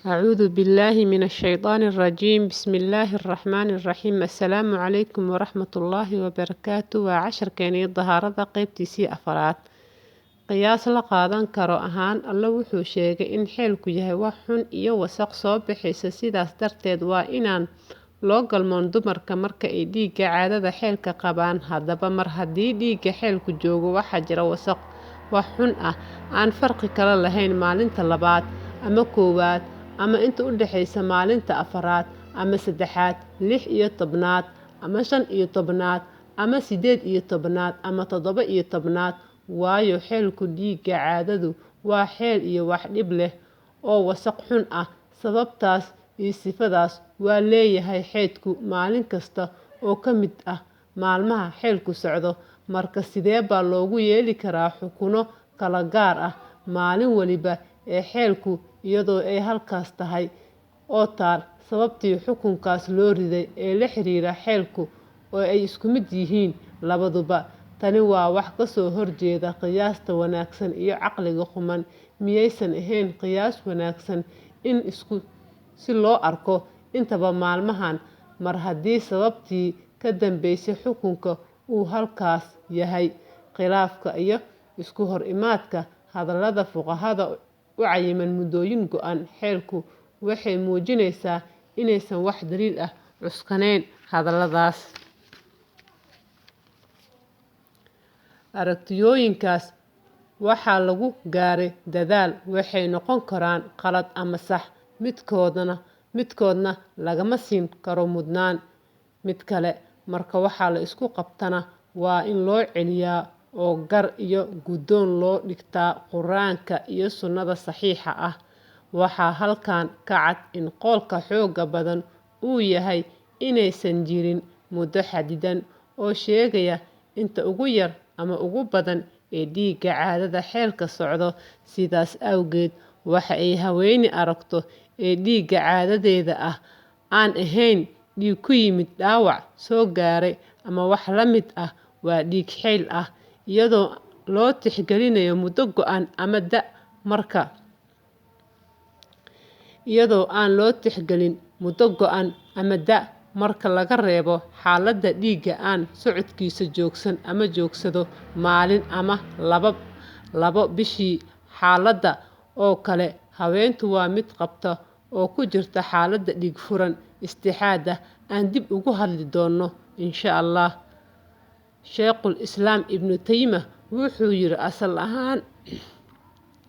أعوذ بالله من الشيطان الرجيم. بسم الله الرحمن الرحيم. السلام عليكم ورحمة الله وبركاته. وعشر كاني ظهارة قيبتي سي أفراد qiyaas la qaadan karo ahaan alla wuxuu sheegay in xeelku yahay wax xun iyo wasaq soo bixisa sidaas darteed waa inaan loo galmoon dumarka marka ay dhiigga caadada xeelka qabaan. Haddaba mar haddii dhiigga xeelku joogo waxaa jira wasaq wax xun ah aan farqi kala lahayn maalinta labaad ama koowaad ama inta u dhaxaysa maalinta afaraad ama saddexaad 16 ama 15 ama 18 ama 17 waayo xeelku dhiigga caadadu waa xeel iyo wax dhib leh oo wasaq xun ah. Sababtaas iyo sifadaas waa leeyahay xeedku maalin kasta oo ka mid ah maalmaha xeelku socdo. Marka sidee baa loogu yeeli karaa xukuno kala gaar ah maalin waliba ee xeelku iyadoo ay halkaas tahay oo taal sababtii xukunkaas loo riday ee la xiriira xeelku oo ay isku mid yihiin labaduba. Tani waa wax ka soo horjeeda qiyaasta wanaagsan iyo caqliga quman. Miyaysan ahayn qiyaas wanaagsan in si loo arko intaba maalmahan mar haddii sababtii ka dambeysay xukunka uu halkaas yahay. Khilaafka iyo isku hor imaadka hadallada fuqahada u cayiman muddooyin go'an xeelku waxay muujinaysaa inaysan wax daliil ah cuskanayn hadalladaas. Aragtiyooyinkaas waxaa lagu gaaray dadaal waxay noqon karaan qalad ama sax midkoodna lagama siin karo mudnaan mid kale. Marka waxaa la isku qabtana waa in loo celiyaa oo gar iyo guddoon loo dhigtaa Quraanka iyo sunnada saxiixa ah. Waxaa halkan ka cad in qowlka xooga badan uu yahay inaysan jirin muddo xadidan oo sheegaya inta ugu yar ama ugu badan ee dhiigga caadada xeelka socdo. Sidaas awgeed waxa ay haweeney aragto ee dhiigga caadadeeda ah aan ahayn dhiig ku yimid dhaawac soo gaaray ama wax la mid ah waa dhiig xeel ah iyadoo loo tixgelinayo muddo go'an ama da iyadoo aan loo tixgelin muddo go'an ama da marka laga reebo xaaladda dhiigga aan socodkiisa joogsan ama joogsado maalin ama labo bishii. Xaaladda oo kale haweentu waa mid qabta oo ku jirta xaaladda dhiig furan istixaada aan dib ugu hadli doono insha Allah. Sheikhul Islaam Ibnu Taymiyah wuxuu yiri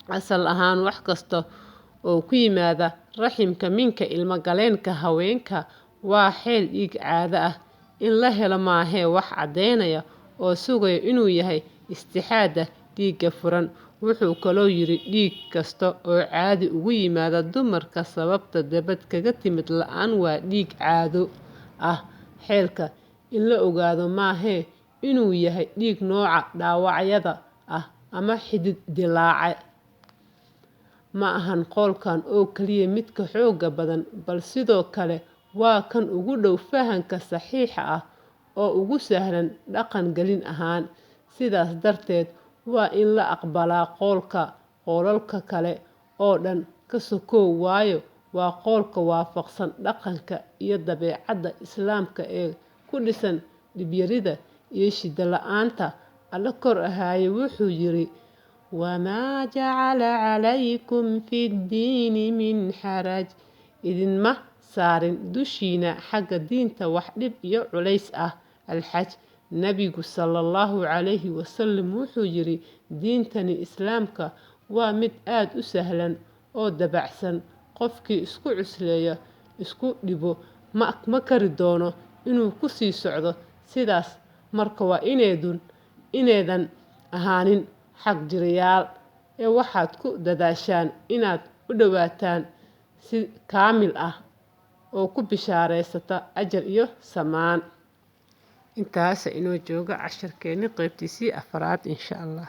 asal ahaan wax kasta oo ku yimaada raximka minka ilma galeenka haweenka waa xeel dhiig caado ah in la helo maahee wax cadeynaya oo sugaya inuu yahay istixaada dhiigga furan. Wuxuu kaloo yiri dhiig kasta oo caadi ugu yimaada dumarka sababta dabad kaga timid la'aan waa dhiig caado ah. Xeelka in la ogaado maahee inuu yahay dhiig nooca dhaawacyada ah ama xidid dilaaca. Ma ahan qowlkan oo kaliya midka xooga badan bal sidoo kale waa kan ugu dhow fahanka saxiixa ah oo ugu sahlan dhaqan gelin ahaan. Sidaas darteed waa in la aqbalaa qowlalka kale oo dhan ka sokow waayo waa qowlka waafaqsan dhaqanka iyo dabeecadda islaamka ee ku dhisan dhibyarida iyo shida la'aanta. Alla kor ahaaye wuxuu yiri wamaa jacala calaykum fi ddiini min xaraj idinma saarin dushiina xagga diinta wax dhib iyo culays ah. Al-Xaj Nabigu sallallahu calayhi wasallam wuxuu yiri diintani islaamka waa mid aad u sahlan oo dabacsan. Qofkii isku cusleeya isku dhibo ma kari doono inuu ku sii socdo sidaas. Marka waa inaydan ahaanin xaq jirayaal ee waxaad ku dadaashaan inaad u dhawaataan si kaamil ah oo ku bishaaraysata ajar iyo samaan. Intaas inoo jooga casharkeeni qaybtiisii afraad insha Allah.